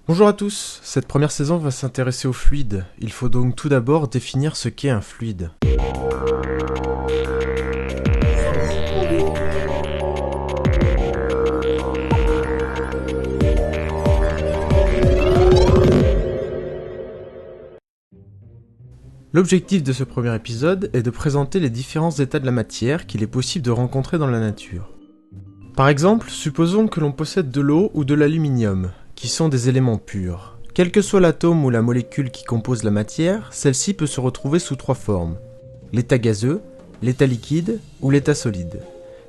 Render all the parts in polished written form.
Bonjour à tous, cette première saison va s'intéresser aux fluides. Il faut donc tout d'abord définir ce qu'est un fluide. L'objectif de ce premier épisode est de présenter les différents états de la matière qu'il est possible de rencontrer dans la nature. Par exemple, supposons que l'on possède de l'eau ou de l'aluminium, qui sont des éléments purs. Quel que soit l'atome ou la molécule qui compose la matière, celle-ci peut se retrouver sous trois formes. L'état gazeux, l'état liquide ou l'état solide.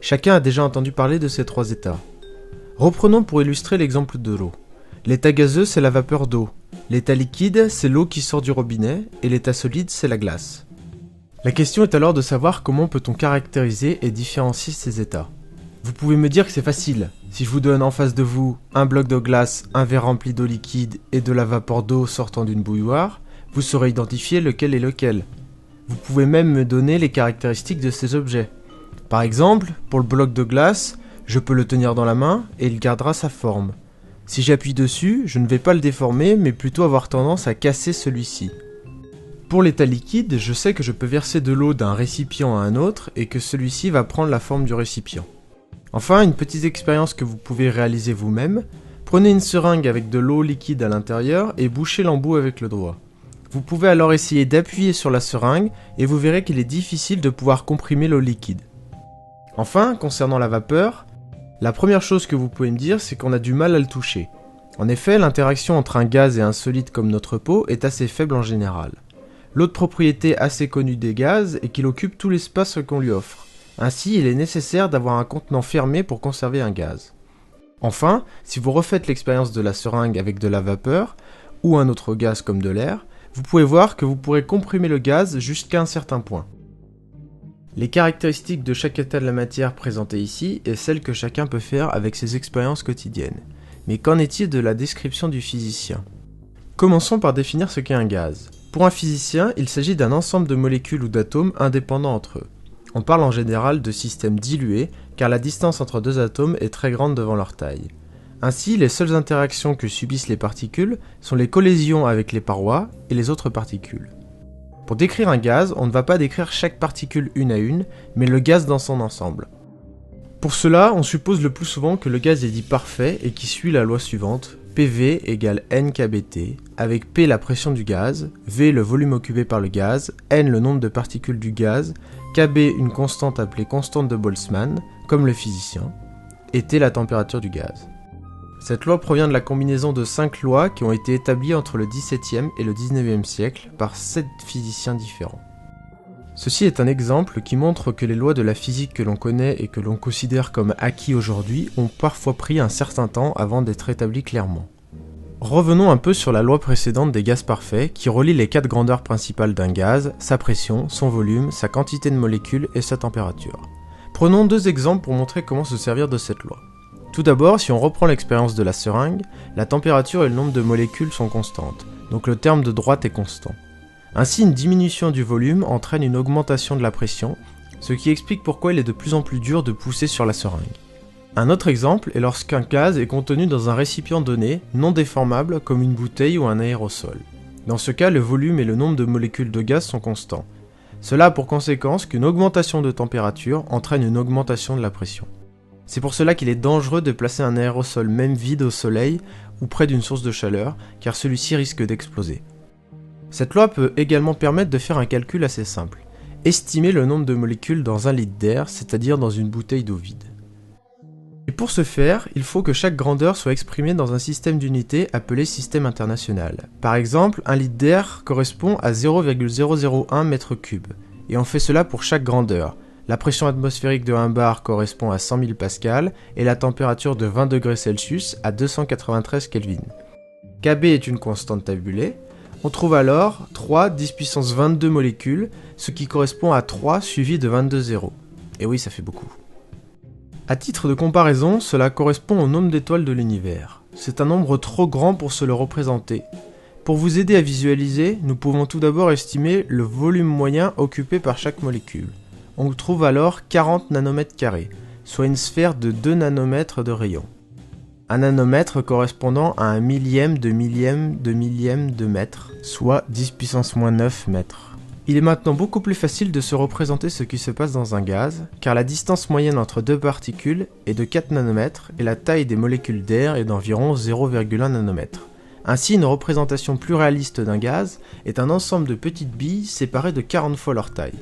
Chacun a déjà entendu parler de ces trois états. Reprenons pour illustrer l'exemple de l'eau. L'état gazeux, c'est la vapeur d'eau. L'état liquide, c'est l'eau qui sort du robinet, et l'état solide, c'est la glace. La question est alors de savoir comment peut-on caractériser et différencier ces états. Vous pouvez me dire que c'est facile. Si je vous donne en face de vous un bloc de glace, un verre rempli d'eau liquide et de la vapeur d'eau sortant d'une bouilloire, vous saurez identifier lequel est lequel. Vous pouvez même me donner les caractéristiques de ces objets. Par exemple, pour le bloc de glace, je peux le tenir dans la main et il gardera sa forme. Si j'appuie dessus, je ne vais pas le déformer, mais plutôt avoir tendance à casser celui-ci. Pour l'état liquide, je sais que je peux verser de l'eau d'un récipient à un autre et que celui-ci va prendre la forme du récipient. Enfin, une petite expérience que vous pouvez réaliser vous-même. Prenez une seringue avec de l'eau liquide à l'intérieur et bouchez l'embout avec le doigt. Vous pouvez alors essayer d'appuyer sur la seringue et vous verrez qu'il est difficile de pouvoir comprimer l'eau liquide. Enfin, concernant la vapeur, la première chose que vous pouvez me dire, c'est qu'on a du mal à le toucher. En effet, l'interaction entre un gaz et un solide comme notre peau est assez faible en général. L'autre propriété assez connue des gaz est qu'il occupe tout l'espace qu'on lui offre. Ainsi, il est nécessaire d'avoir un contenant fermé pour conserver un gaz. Enfin, si vous refaites l'expérience de la seringue avec de la vapeur, ou un autre gaz comme de l'air, vous pouvez voir que vous pourrez comprimer le gaz jusqu'à un certain point. Les caractéristiques de chaque état de la matière présentées ici est celle que chacun peut faire avec ses expériences quotidiennes. Mais qu'en est-il de la description du physicien ? Commençons par définir ce qu'est un gaz. Pour un physicien, il s'agit d'un ensemble de molécules ou d'atomes indépendants entre eux. On parle en général de systèmes dilués, car la distance entre deux atomes est très grande devant leur taille. Ainsi, les seules interactions que subissent les particules sont les collisions avec les parois et les autres particules. Pour décrire un gaz, on ne va pas décrire chaque particule une à une, mais le gaz dans son ensemble. Pour cela, on suppose le plus souvent que le gaz est dit parfait et qui suit la loi suivante, PV égale NkBT, avec P la pression du gaz, V le volume occupé par le gaz, N le nombre de particules du gaz, Kb une constante appelée constante de Boltzmann, comme le physicien, et T la température du gaz. Cette loi provient de la combinaison de 5 lois qui ont été établies entre le XVIIe et le XIXe siècle par 7 physiciens différents. Ceci est un exemple qui montre que les lois de la physique que l'on connaît et que l'on considère comme acquis aujourd'hui ont parfois pris un certain temps avant d'être établies clairement. Revenons un peu sur la loi précédente des gaz parfaits qui relie les 4 grandeurs principales d'un gaz, sa pression, son volume, sa quantité de molécules et sa température. Prenons 2 exemples pour montrer comment se servir de cette loi. Tout d'abord, si on reprend l'expérience de la seringue, la température et le nombre de molécules sont constantes, donc le terme de droite est constant. Ainsi, une diminution du volume entraîne une augmentation de la pression, ce qui explique pourquoi il est de plus en plus dur de pousser sur la seringue. Un autre exemple est lorsqu'un gaz est contenu dans un récipient donné, non déformable comme une bouteille ou un aérosol. Dans ce cas, le volume et le nombre de molécules de gaz sont constants. Cela a pour conséquence qu'une augmentation de température entraîne une augmentation de la pression. C'est pour cela qu'il est dangereux de placer un aérosol même vide au soleil ou près d'une source de chaleur, car celui-ci risque d'exploser. Cette loi peut également permettre de faire un calcul assez simple. Estimer le nombre de molécules dans 1 litre d'air, c'est-à-dire dans une bouteille d'eau vide. Et pour ce faire, il faut que chaque grandeur soit exprimée dans un système d'unités appelé système international. Par exemple, 1 litre d'air correspond à 0,001 m3, et on fait cela pour chaque grandeur. La pression atmosphérique de 1 bar correspond à 100 000 pascal et la température de 20 degrés Celsius à 293 Kelvin. Kb est une constante tabulée. On trouve alors 3 10 puissance 22 molécules, ce qui correspond à 3 suivi de 22 zéros. Et oui, ça fait beaucoup. À titre de comparaison, cela correspond au nombre d'étoiles de l'univers. C'est un nombre trop grand pour se le représenter. Pour vous aider à visualiser, nous pouvons tout d'abord estimer le volume moyen occupé par chaque molécule. On trouve alors 40 nanomètres carrés, soit une sphère de 2 nanomètres de rayon. un nanomètre correspondant à un millième de mètre, soit 10 puissance moins 9 mètres. Il est maintenant beaucoup plus facile de se représenter ce qui se passe dans un gaz, car la distance moyenne entre deux particules est de 4 nanomètres et la taille des molécules d'air est d'environ 0,1 nanomètre. Ainsi, une représentation plus réaliste d'un gaz est un ensemble de petites billes séparées de 40 fois leur taille.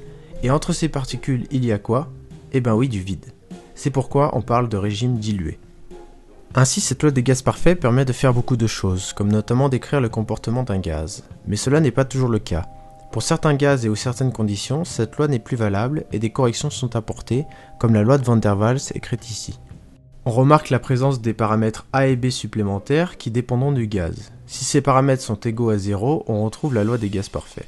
Et entre ces particules, il y a quoi ? Eh ben oui, du vide. C'est pourquoi on parle de régime dilué. Ainsi, cette loi des gaz parfaits permet de faire beaucoup de choses, comme notamment décrire le comportement d'un gaz. Mais cela n'est pas toujours le cas. Pour certains gaz et ou certaines conditions, cette loi n'est plus valable et des corrections sont apportées, comme la loi de Van der Waals écrite ici. On remarque la présence des paramètres A et B supplémentaires qui dépendront du gaz. Si ces paramètres sont égaux à 0, on retrouve la loi des gaz parfaits.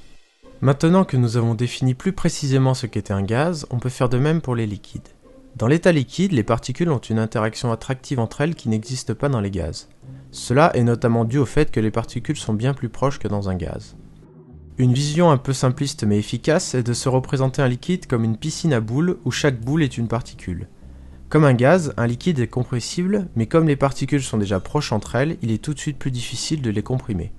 Maintenant que nous avons défini plus précisément ce qu'était un gaz, on peut faire de même pour les liquides. Dans l'état liquide, les particules ont une interaction attractive entre elles qui n'existe pas dans les gaz. Cela est notamment dû au fait que les particules sont bien plus proches que dans un gaz. Une vision un peu simpliste mais efficace est de se représenter un liquide comme une piscine à boules où chaque boule est une particule. Comme un gaz, un liquide est compressible, mais comme les particules sont déjà proches entre elles, il est tout de suite plus difficile de les comprimer.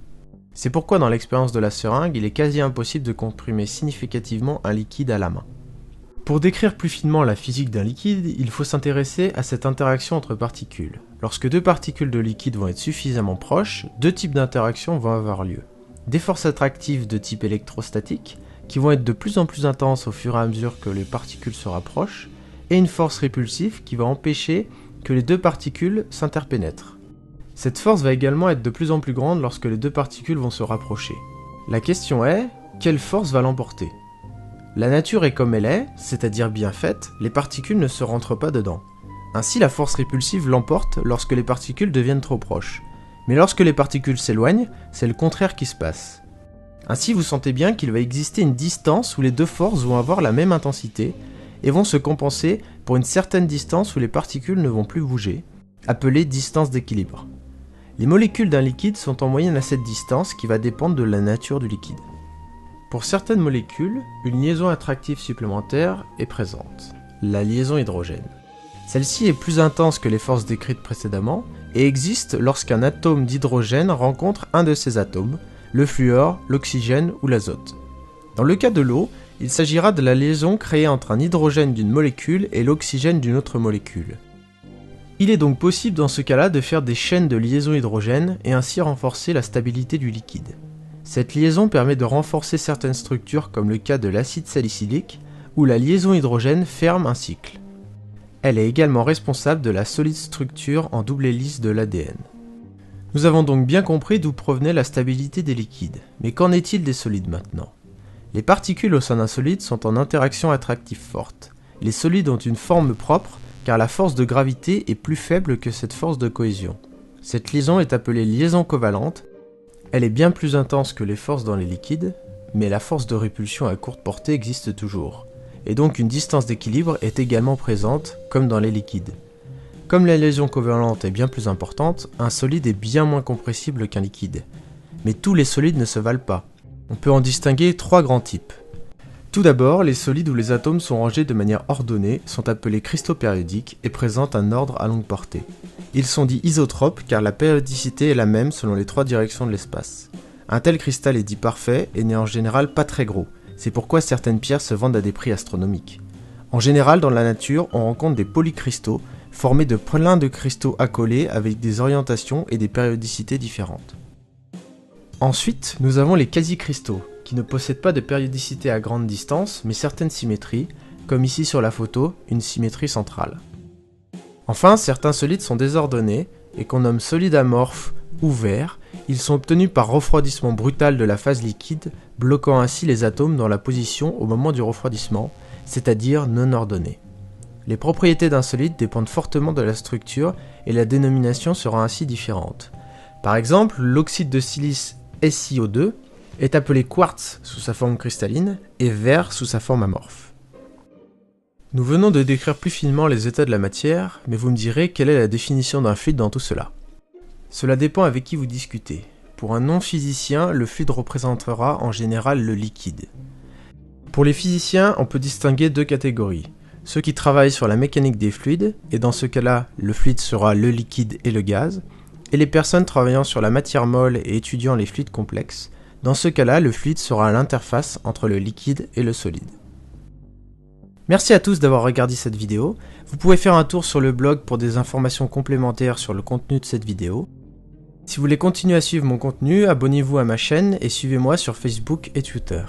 C'est pourquoi dans l'expérience de la seringue, il est quasi impossible de comprimer significativement un liquide à la main. Pour décrire plus finement la physique d'un liquide, il faut s'intéresser à cette interaction entre particules. Lorsque deux particules de liquide vont être suffisamment proches, deux types d'interactions vont avoir lieu. Des forces attractives de type électrostatique, qui vont être de plus en plus intenses au fur et à mesure que les particules se rapprochent, et une force répulsive qui va empêcher que les deux particules s'interpénètrent. Cette force va également être de plus en plus grande lorsque les deux particules vont se rapprocher. La question est, quelle force va l'emporter ? La nature est comme elle est, c'est-à-dire bien faite, les particules ne se rentrent pas dedans. Ainsi la force répulsive l'emporte lorsque les particules deviennent trop proches. Mais lorsque les particules s'éloignent, c'est le contraire qui se passe. Ainsi vous sentez bien qu'il va exister une distance où les deux forces vont avoir la même intensité et vont se compenser pour une certaine distance où les particules ne vont plus bouger, appelée distance d'équilibre. Les molécules d'un liquide sont en moyenne à cette distance qui va dépendre de la nature du liquide. Pour certaines molécules, une liaison attractive supplémentaire est présente, la liaison hydrogène. Celle-ci est plus intense que les forces décrites précédemment et existe lorsqu'un atome d'hydrogène rencontre un de ces atomes, le fluor, l'oxygène ou l'azote. Dans le cas de l'eau, il s'agira de la liaison créée entre un hydrogène d'une molécule et l'oxygène d'une autre molécule. Il est donc possible dans ce cas-là de faire des chaînes de liaison hydrogène et ainsi renforcer la stabilité du liquide. Cette liaison permet de renforcer certaines structures comme le cas de l'acide salicylique où la liaison hydrogène ferme un cycle. Elle est également responsable de la solide structure en double hélice de l'ADN. Nous avons donc bien compris d'où provenait la stabilité des liquides, mais qu'en est-il des solides maintenant ? Les particules au sein d'un solide sont en interaction attractive forte. Les solides ont une forme propre car la force de gravité est plus faible que cette force de cohésion. Cette liaison est appelée liaison covalente. Elle est bien plus intense que les forces dans les liquides, mais la force de répulsion à courte portée existe toujours. Et donc une distance d'équilibre est également présente, comme dans les liquides. Comme la liaison covalente est bien plus importante, un solide est bien moins compressible qu'un liquide. Mais tous les solides ne se valent pas. On peut en distinguer trois grands types. Tout d'abord, les solides où les atomes sont rangés de manière ordonnée sont appelés cristaux périodiques et présentent un ordre à longue portée. Ils sont dits isotropes car la périodicité est la même selon les trois directions de l'espace. Un tel cristal est dit parfait et n'est en général pas très gros. C'est pourquoi certaines pierres se vendent à des prix astronomiques. En général, dans la nature, on rencontre des polycristaux formés de plein de cristaux accolés avec des orientations et des périodicités différentes. Ensuite, nous avons les quasi-cristaux, qui ne possèdent pas de périodicité à grande distance, mais certaines symétries, comme ici sur la photo, une symétrie centrale. Enfin, certains solides sont désordonnés et qu'on nomme solides amorphes ou verts. Ils sont obtenus par refroidissement brutal de la phase liquide, bloquant ainsi les atomes dans la position au moment du refroidissement, c'est-à-dire non ordonnés. Les propriétés d'un solide dépendent fortement de la structure et la dénomination sera ainsi différente. Par exemple, l'oxyde de silice SiO2 est appelé quartz sous sa forme cristalline et verre sous sa forme amorphe. Nous venons de décrire plus finement les états de la matière, mais vous me direz quelle est la définition d'un fluide dans tout cela. Cela dépend avec qui vous discutez. Pour un non-physicien, le fluide représentera en général le liquide. Pour les physiciens, on peut distinguer deux catégories. ceux qui travaillent sur la mécanique des fluides, et dans ce cas-là, le fluide sera le liquide et le gaz, et les personnes travaillant sur la matière molle et étudiant les fluides complexes, dans ce cas-là, le fluide sera l'interface entre le liquide et le solide. Merci à tous d'avoir regardé cette vidéo. Vous pouvez faire un tour sur le blog pour des informations complémentaires sur le contenu de cette vidéo. Si vous voulez continuer à suivre mon contenu, abonnez-vous à ma chaîne et suivez-moi sur Facebook et Twitter.